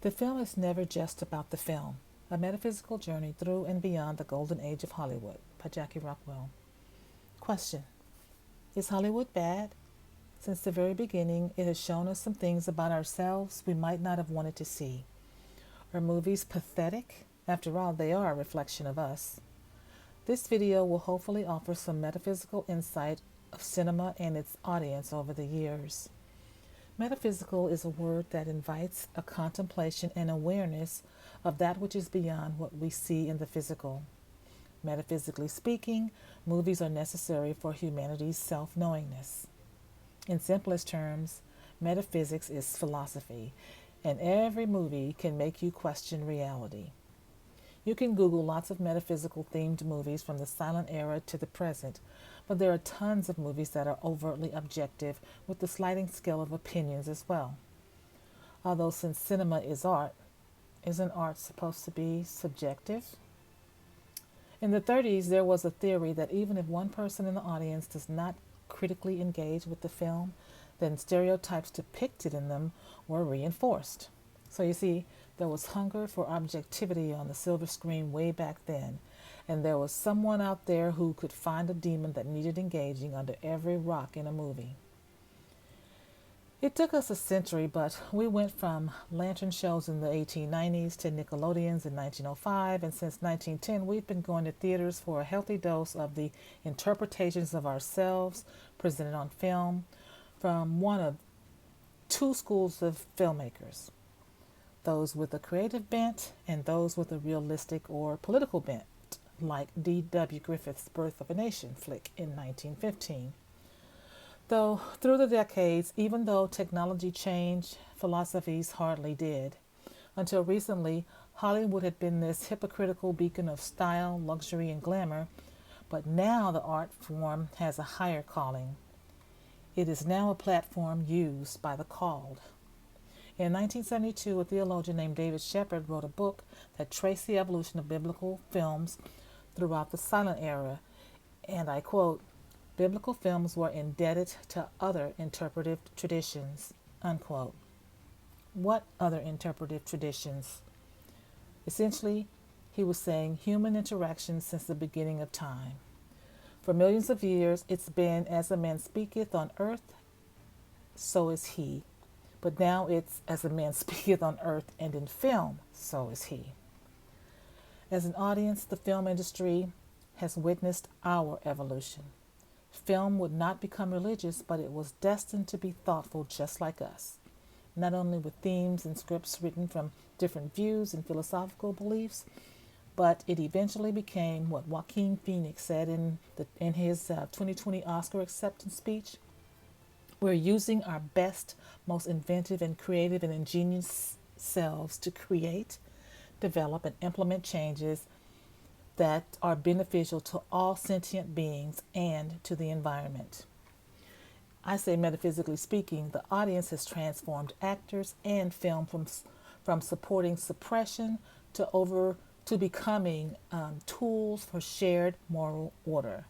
The film is never just about the film. A metaphysical journey through and beyond the golden age of Hollywood by Jackie Rockwell. Question: is Hollywood bad? Since the very beginning, it has shown us some things about ourselves we might not have wanted to see. Are movies pathetic? After all, they are a reflection of us. This video will hopefully offer some metaphysical insight of cinema and its audience over the years. Metaphysical is a word that invites a contemplation and awareness of that which is beyond what we see in the physical. Metaphysically speaking, movies are necessary for humanity's self-knowingness. In simplest terms, metaphysics is philosophy, and every movie can make you question reality. You can Google lots of metaphysical themed movies from the silent era to the present, but there are tons of movies that are overtly objective with the sliding scale of opinions as well. Although since cinema is art, isn't art supposed to be subjective? In the 30s, there was a theory that even if one person in the audience does not critically engage with the film, then stereotypes depicted in them were reinforced. So you see, there was hunger for objectivity on the silver screen way back then, and there was someone out there who could find a demon that needed engaging under every rock in a movie. It took us a century, but we went from lantern shows in the 1890s to Nickelodeons in 1905, and since 1910 we've been going to theaters for a healthy dose of the interpretations of ourselves presented on film from one of two schools of filmmakers: those with a creative bent and those with a realistic or political bent, like D.W. Griffith's Birth of a Nation flick in 1915. Though through the decades, even though technology changed, philosophies hardly did. Until recently, Hollywood had been this hypocritical beacon of style, luxury, and glamour, but now the art form has a higher calling. It is now a platform used by the called. In 1972, a theologian named David Shepard wrote a book that traced the evolution of biblical films throughout the silent era, and I quote, "Biblical films were indebted to other interpretive traditions," unquote. What other interpretive traditions? Essentially, he was saying human interaction since the beginning of time. For millions of years, it's been as a man speaketh on earth, so is he. But now it's as a man speaketh on earth and in film, so is he. As an audience, the film industry has witnessed our evolution. Film would not become religious, but it was destined to be thoughtful just like us, not only with themes and scripts written from different views and philosophical beliefs, but it eventually became what Joaquin Phoenix said in his 2020 Oscar acceptance speech: "We're using our best, most inventive and creative and ingenious selves to create, develop, and implement changes that are beneficial to all sentient beings and to the environment." I say, metaphysically speaking, the audience has transformed actors and film from supporting suppression to becoming tools for shared moral order.